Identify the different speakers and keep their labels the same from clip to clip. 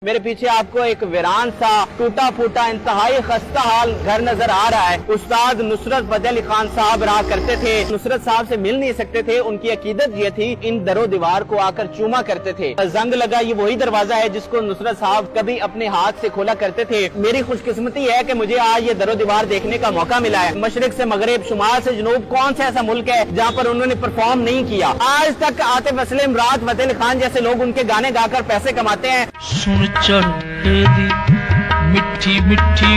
Speaker 1: मेरे पीछे आपको एक वीरान सा टूटा फूटा इंतहाई खस्ता हाल घर नजर आ रहा है। उस्ताद नुसरत फतेह अली खान साहब रहा करते थे, नुसरत साहब से मिल नहीं सकते थे। उनकी अकीदत ये थी, इन दरो दीवार को आकर चूमा करते थे। जंग लगा ये वही दरवाजा है जिसको नुसरत साहब कभी अपने हाथ से खोला करते थे। मेरी खुशकिस्मती है कि मुझे आज ये दरो दीवार देखने का मौका मिला है। मशरिक से मगरिब, शुमाल से जनूब, कौन सा ऐसा मुल्क है जहाँ पर उन्होंने परफॉर्म नहीं किया। आज तक आतिफ असलम, राहत फतेह अली खान जैसे लोग उनके गाने गाकर पैसे कमाते हैं।
Speaker 2: सुन चढ़े दी मिठी मिठी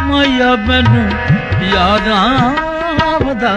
Speaker 2: माया मैनू याद आवदा।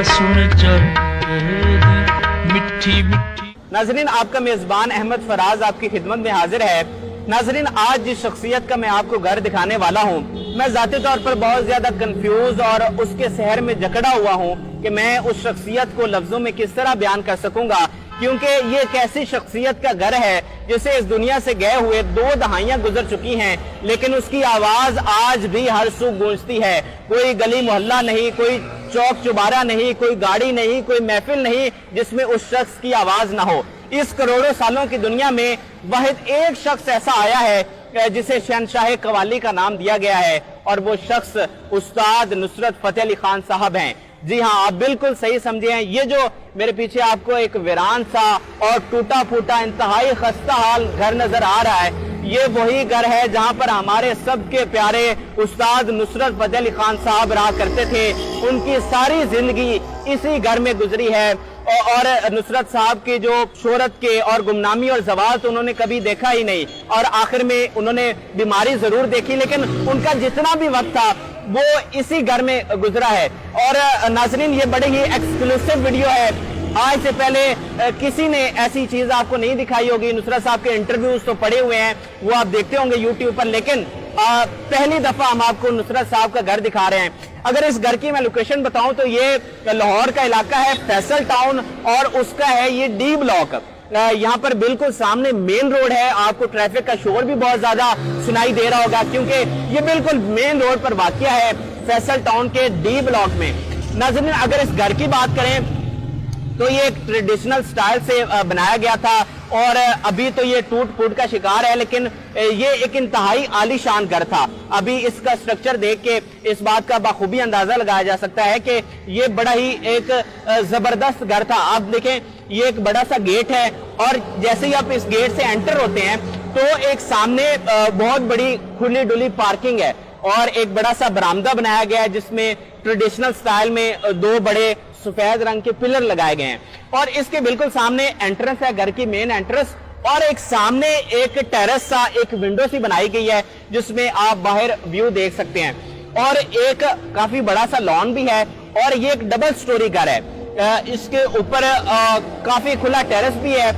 Speaker 2: सुन चढ़े दी मिठी मिठी।
Speaker 1: नाजरीन, आपका मेजबान अहमद फराज आपकी खिदमत में हाजिर है। नाजरीन, आज जिस शख्सियत का मैं आपको घर दिखाने वाला हूँ, मैं जाती तौर पर बहुत ज्यादा कंफ्यूज और उसके शहर में जकड़ा हुआ हूँ कि मैं उस शख्सियत को लफ्जों में किस तरह बयान कर सकूंगा, क्योंकि ये एक ऐसी शख्सियत का घर है जिसे इस दुनिया से गए हुए 2 दहाइयां गुजर चुकी हैं, लेकिन उसकी आवाज आज भी हर सू गूंजती है। कोई गली मोहल्ला नहीं, कोई चौक चुबारा नहीं, कोई गाड़ी नहीं, कोई महफिल नहीं जिसमें उस शख्स की आवाज ना हो। इस करोड़ों सालों की दुनिया में वाहिद एक शख्स ऐसा आया है जिसे शहनशाह कवाली का नाम दिया गया है, और वो शख्स उस्ताद नुसरत फतेह अली खान साहब हैं। जी हाँ, आप बिल्कुल सही समझे हैं। ये जो मेरे पीछे आपको एक वीरान सा और टूटा फूटा इंतहाई खस्ता हाल घर नजर आ रहा है, ये वही घर है जहाँ पर हमारे सबके प्यारे उस्ताद नुसरत फतेह अली खान साहब रहा करते थे। उनकी सारी जिंदगी इसी घर में गुजरी है, और नुसरत साहब की जो शोहरत के और गुमनामी और जवाल तो उन्होंने कभी देखा ही नहीं, और आखिर में उन्होंने बीमारी जरूर देखी, लेकिन उनका जितना भी वक्त था वो इसी घर में गुजरा है। और नाजरीन, ये बड़े ही एक्सक्लूसिव वीडियो है। आज से पहले किसी ने ऐसी चीज आपको नहीं दिखाई होगी। नुसरत साहब के इंटरव्यूज तो पड़े हुए हैं, वो आप देखते होंगे यूट्यूब पर, लेकिन पहली दफा हम आपको नुसरत साहब का घर दिखा रहे हैं। अगर इस घर की मैं लोकेशन बताऊं तो ये लाहौर का इलाका है, फैसल टाउन, और उसका है ये डी ब्लॉक। यहाँ पर बिल्कुल सामने मेन रोड है। आपको ट्रैफिक का शोर भी बहुत ज्यादा सुनाई दे रहा होगा, क्योंकि ये बिल्कुल मेन रोड पर वाक़या है, फैसल टाउन के डी ब्लॉक में। नाज़रीन, अगर इस घर की बात करें तो ये एक ट्रेडिशनल स्टाइल से बनाया गया था, और अभी तो ये टूट फूट का शिकार है, लेकिन ये एक इंतहाई आलीशान घर था। अभी इसका स्ट्रक्चर देख के इस बात का बाखूबी अंदाजा लगाया जा सकता है कि ये बड़ा ही एक जबरदस्त घर था। आप देखें, ये एक बड़ा सा गेट है, और जैसे ही आप इस गेट से एंटर होते हैं तो एक सामने बहुत बड़ी खुली डुली पार्किंग है, और एक बड़ा सा बरामदा बनाया गया है जिसमें ट्रेडिशनल स्टाइल में 2 बड़े सफेद रंग के पिलर लगाए गए हैं, और इसके बिल्कुल सामने एंट्रेंस है, घर की मेन एंट्रेंस, और एक सामने एक टेरेस सा एक विंडो सी बनाई गई है जिसमें आप बाहर व्यू देख सकते हैं, और एक काफी बड़ा सा लॉन भी है, और ये एक डबल स्टोरी घर है। इसके ऊपर काफी खुला टेरेस भी है,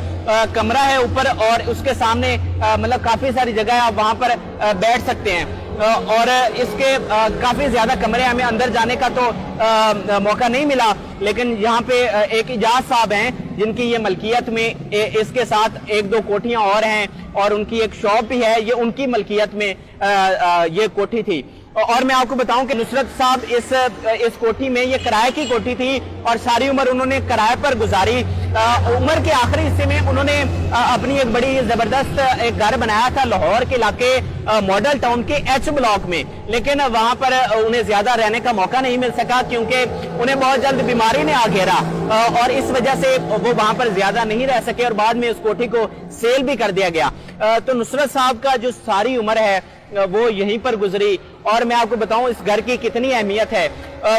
Speaker 1: कमरा है ऊपर, और उसके सामने मतलब काफी सारी जगह है, आप वहां पर बैठ सकते हैं। और इसके काफी ज्यादा कमरे, हमें अंदर जाने का तो मौका नहीं मिला, लेकिन यहाँ पे एक इजाज साहब हैं जिनकी ये मलकियत में इसके साथ 1-2 कोठियां और हैं, और उनकी एक शॉप भी है, ये उनकी मलकियत में ये कोठी थी। और मैं आपको बताऊं कि नुसरत साहब इस कोठी में, ये किराए की कोठी थी, और सारी उम्र उन्होंने किराए पर गुजारी। उम्र के आखिरी हिस्से में उन्होंने अपनी एक बड़ी जबरदस्त एक घर बनाया था लाहौर के इलाके मॉडल टाउन के एच ब्लॉक में, लेकिन वहां पर उन्हें ज्यादा रहने का मौका नहीं मिल सका, क्योंकि उन्हें बहुत जल्द बीमारी ने आ घेरा, और इस वजह से वो वहां पर ज्यादा नहीं रह सके, और बाद में उस कोठी को सेल भी कर दिया गया। तो नुसरत साहब का जो सारी उम्र है वो यहीं पर गुजरी, और मैं आपको बताऊं इस घर की कितनी अहमियत है।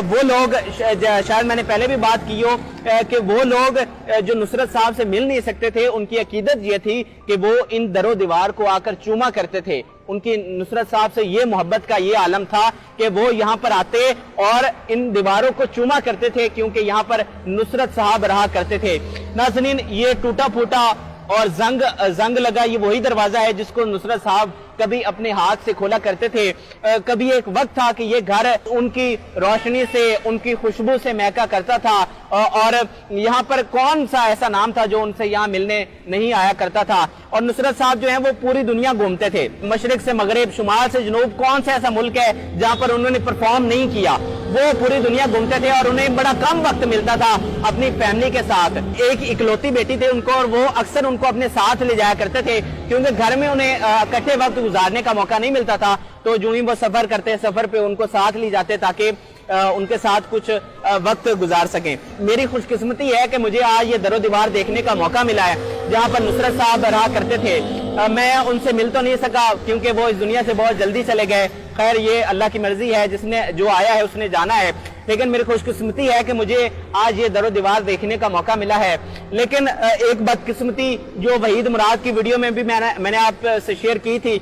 Speaker 1: वो लोग, शायद मैंने पहले भी बात की हो कि वो लोग जो नुसरत साहब से मिल नहीं सकते थे, उनकी अकीदत ये थी कि वो इन दरो दीवार को आकर चूमा करते थे। उनकी नुसरत साहब से ये मोहब्बत का ये आलम था कि वो यहाँ पर आते और इन दीवारों को चूमा करते थे, क्योंकि यहाँ पर नुसरत साहब रहा करते थे। नाज़रीन, ये टूटा फूटा और जंग लगा ये वही दरवाजा है जिसको नुसरत साहब कभी अपने हाथ से खोला करते थे। कभी एक वक्त था कि ये घर उनकी रोशनी से, उनकी खुशबू से महका करता था, और यहाँ पर कौन सा ऐसा नाम था जो उनसे यहाँ मिलने नहीं आया करता था। और नुसरत साहब जो है वो पूरी दुनिया घूमते थे, मशरिक से मगरिब, शुमाल से जनूब, कौन सा ऐसा मुल्क है जहाँ पर उन्होंने परफॉर्म नहीं किया। वो पूरी दुनिया घूमते थे और उन्हें बड़ा कम वक्त मिलता था अपनी फैमिली के साथ। एक इकलौती बेटी थी उनको और वो अक्सर उनको अपने साथ ले जाया करते थे क्योंकि घर में उन्हें इकट्ठे वक्त गुजारने का मौका नहीं मिलता था। तो जो ही वो सफर करते, सफर पे उनको साथ ले जाते ताकि उनके साथ कुछ वक्त गुजार सकें। मेरी खुशकिस्मती है कि मुझे आज ये दरो दीवार देखने का मौका मिला है जहाँ पर नुसरत साहब रहा करते थे। मैं उनसे मिल तो नहीं सका क्योंकि वो इस दुनिया से बहुत जल्दी चले गए। खैर ये अल्लाह की मर्जी है, जिसने जो आया है उसने जाना है। लेकिन मेरी खुशकिस्मती है कि मुझे आज ये दरो दीवार देखने का मौका मिला है। लेकिन एक बदकिस्मती जो वहीद मुराद की वीडियो में भी मैंने आपसे शेयर की थी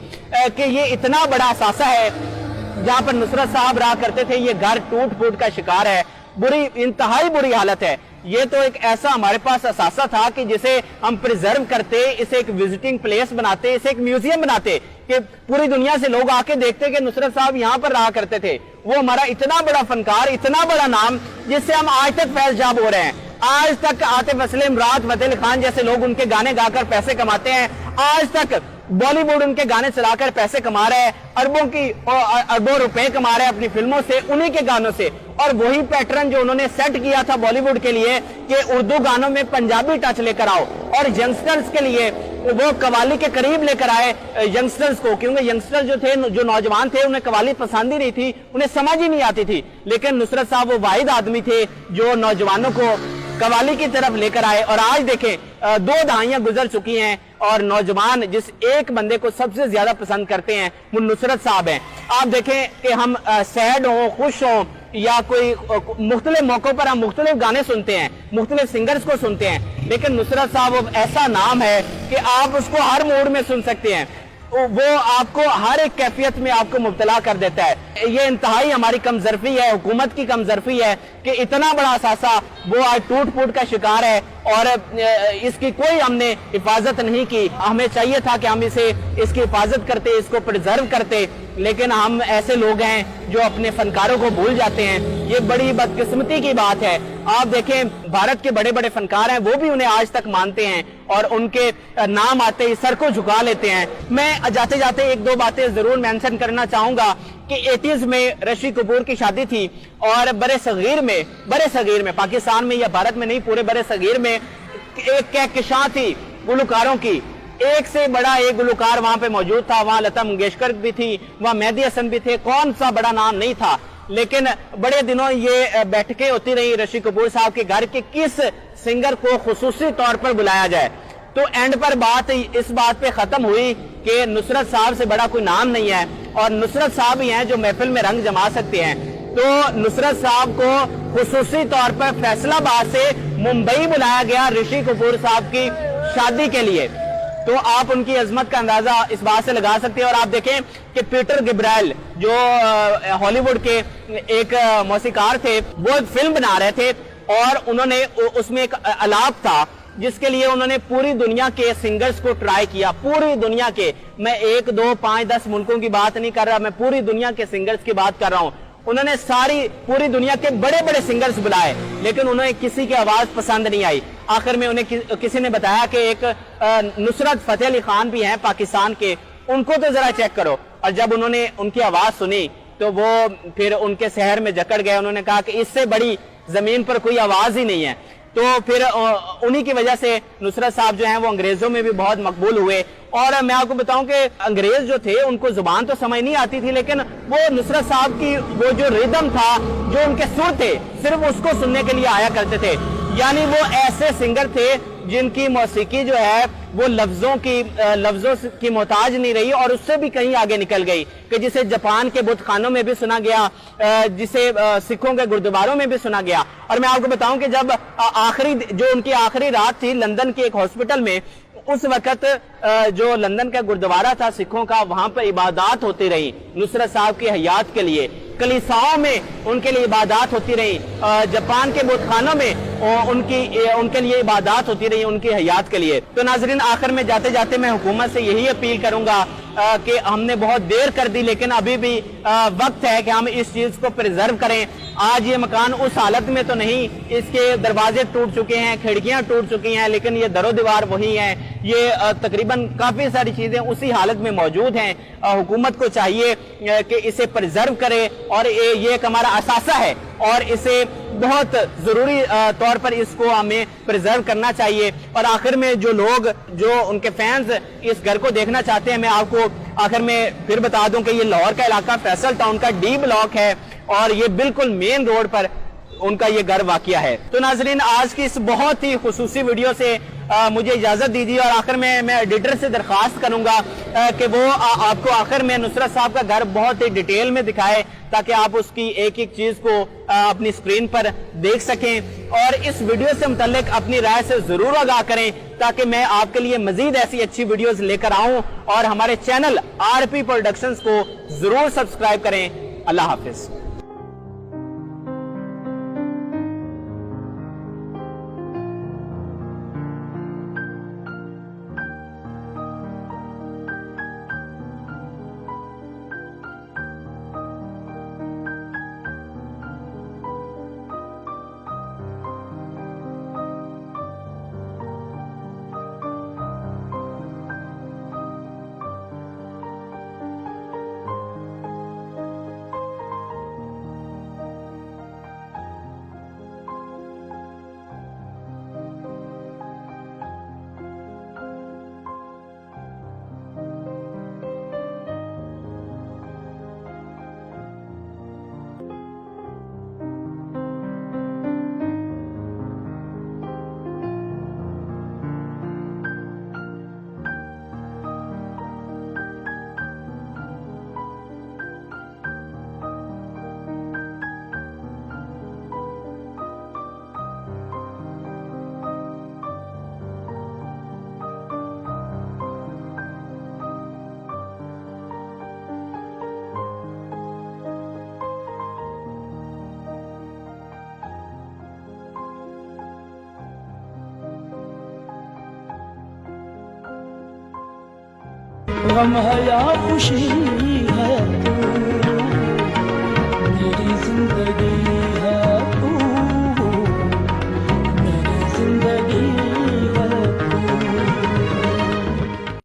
Speaker 1: कि ये इतना बड़ा असासा है जहाँ पर नुसरत साहब रहा करते थे, ये घर टूट फूट का शिकार है। बुरी, इंतहाई बुरी हालत है। ये तो एक ऐसा हमारे पास असासा था कि जिसे हम प्रिजर्व करते, इसे एक विजिटिंग प्लेस बनाते, इसे एक म्यूजियम बनाते कि पूरी दुनिया से लोग आके देखते कि नुसरत साहब यहाँ पर रहा करते थे। वो हमारा इतना बड़ा फनकार, इतना बड़ा नाम जिससे हम आज तक फैज़याब हो रहे हैं। आज तक आतिफ असलम, राहत फतेह अली खान जैसे लोग उनके गाने गाकर पैसे कमाते हैं। आज तक बॉलीवुड उनके गाने चलाकर पैसे कमा रहे हैं, अरबों रुपए कमा रहे हैं अपनी फिल्मों से, उन्हीं के गानों से। और वही पैटर्न जो उन्होंने सेट किया था बॉलीवुड के लिए कि उर्दू गानों में पंजाबी टच लेकर आओ और यंगस्टर्स के लिए वो कवाली के करीब लेकर आए यंगस्टर्स को, क्योंकि यंगस्टर जो थे, जो नौजवान थे, उन्हें कवाली पसंद ही नहीं थी, उन्हें समझ ही नहीं आती थी। लेकिन नुसरत साहब वो वाहिद आदमी थे जो नौजवानों को कवाली की तरफ लेकर आए। और आज देखें 2 दहाइयां गुजर चुकी हैं और नौजवान जिस एक बंदे को सबसे ज्यादा पसंद करते हैं वो नुसरत साहब हैं। आप देखें कि हम सैड हों, खुश हों या कोई मुख्तलिफ मौकों पर हम मुख्तलिफ गाने सुनते हैं, मुख्तलिफ सिंगर्स को सुनते हैं, लेकिन नुसरत साहब ऐसा नाम है कि आप उसको हर मूड में सुन सकते हैं। वो आपको हर एक कैफियत में आपको मुब्तला कर देता है। ये इंतहाई हमारी कमजरफी है, हुकूमत की कमजरफी है कि इतना बड़ा असासा वो आज टूट फूट का शिकार है और इसकी कोई हमने हिफाजत नहीं की। हमें चाहिए था कि हम इसकी हिफाजत करते, इसको प्रिजर्व करते, लेकिन हम ऐसे लोग हैं जो अपने फनकारों को भूल जाते हैं। ये बड़ी बदकिस्मती की बात है। आप देखें भारत के बड़े बड़े फनकार हैं, वो भी उन्हें आज तक मानते हैं और उनके नाम आते ही सर को झुका लेते हैं। मैं जाते जाते 1-2 बातें जरूर मेंशन करना चाहूंगा कि 80s में ऋषि कपूर की शादी थी और बड़े सगीर में पाकिस्तान में या भारत में नहीं, पूरे बड़े सगीर में एक कहकशां थी गुलकारों की। एक से बड़ा एक गुलकार वहां पे मौजूद था। वहां लता मंगेशकर भी थी, वहां मेहदी हसन भी थे, कौन सा बड़ा नाम नहीं था। लेकिन बड़े दिनों ये बैठकें होती रही ऋषि कपूर साहब के घर के किस सिंगर को खुसूसी तौर पर बुलाया जाए। तो एंड पर बात इस बात पे खत्म हुई कि नुसरत साहब से बड़ा कोई नाम नहीं है और नुसरत साहब ही हैं जो महफिल में रंग जमा सकते हैं। तो नुसरत साहब को खुसूसी तौर पर फैसलाबाद से मुंबई बुलाया गया ऋषि कपूर साहब की शादी के लिए। तो आप उनकी अजमत का अंदाजा इस बात से लगा सकते हैं। और आप देखें कि पीटर गैब्रियल जो हॉलीवुड के एक मौसीकार थे, वो फिल्म बना रहे थे और उन्होंने उसमें एक अलाप था जिसके लिए उन्होंने पूरी दुनिया के सिंगर्स को ट्राई किया। पूरी दुनिया के, मैं 1, 2, 5, 10 मुल्कों की बात नहीं कर रहा, मैं पूरी दुनिया के सिंगर्स की बात कर रहा हूं। उन्होंने पूरी दुनिया के बड़े बड़े सिंगर्स बुलाए, लेकिन उन्हें किसी की आवाज पसंद नहीं आई। आखिर में उन्हें किसी ने बताया कि एक नुसरत फतेह अली खान भी हैं पाकिस्तान के, उनको तो जरा चेक करो। और जब उन्होंने उनकी आवाज सुनी तो वो फिर उनके शहर में जकड़ गए। उन्होंने कहा कि इससे बड़ी जमीन पर कोई आवाज ही नहीं है। तो फिर उन्हीं की वजह से नुसरत साहब जो हैं वो अंग्रेजों में भी बहुत मकबूल हुए। और मैं आपको बताऊं कि अंग्रेज जो थे उनको जुबान तो समझ नहीं आती थी, लेकिन वो नुसरत साहब की वो जो रिदम था, जो उनके सुर थे, सिर्फ उसको सुनने के लिए आया करते थे। यानी वो ऐसे सिंगर थे जिनकी मौसीकी जो है वो लफ्जों की मोहताज नहीं रही और उससे भी कहीं आगे निकल गई कि जिसे जापान के बुत खानों में भी सुना गया, जिसे सिखों के गुरुद्वारों में भी सुना गया। और मैं आपको बताऊं कि जब उनकी आखिरी रात थी लंदन के एक हॉस्पिटल में, उस वक्त जो लंदन का गुरुद्वारा था सिखों का, वहां पर इबादत होती रही नुसरत साहब की हयात के लिए। कलीसाओं में उनके लिए इबादत होती रही, जापान के बुतखानों में उनके लिए इबादत होती रही उनकी हयात के लिए। तो नाजरीन, आखिर में जाते जाते मैं हुकूमत से यही अपील करूंगा कि हमने बहुत देर कर दी, लेकिन अभी भी वक्त है कि हम इस चीज को प्रिजर्व करें। आज ये मकान उस हालत में तो नहीं, इसके दरवाजे टूट चुके हैं, खिड़कियां टूट चुकी हैं, लेकिन ये दरो दीवार वही है। ये तकरीबन काफी सारी चीजें उसी हालत में मौजूद हैं। हुकूमत को चाहिए कि इसे प्रिजर्व करे, और ये एक हमारा असासा है और इसे बहुत जरूरी तौर पर इसको हमें प्रिजर्व करना चाहिए। और आखिर में जो लोग, जो उनके फैंस इस घर को देखना चाहते हैं, मैं आपको आखिर में फिर बता दूं कि ये लाहौर का इलाका फैसल टाउन का डी ब्लॉक है और ये बिल्कुल मेन रोड पर उनका ये घर वाकिया है। तो नाजरीन, आज की इस बहुत ही खुसूसी वीडियो से मुझे इजाजत दीजिए, और आखिर में मैं एडिटर से दरख्वास्त करूंगा कि वो आपको आखिर में नुसरत साहब का घर बहुत ही डिटेल में दिखाए, ताकि आप उसकी एक एक चीज को अपनी स्क्रीन पर देख सकें। और इस वीडियो से मुतल्लिक अपनी राय से जरूर आगाह करें, ताकि मैं आपके लिए मजीद ऐसी अच्छी वीडियोस लेकर आऊं। और हमारे चैनल आरपी प्रोडक्शंस को जरूर सब्सक्राइब करें। अल्लाह हाफिज।
Speaker 2: غم ہے یا خوشی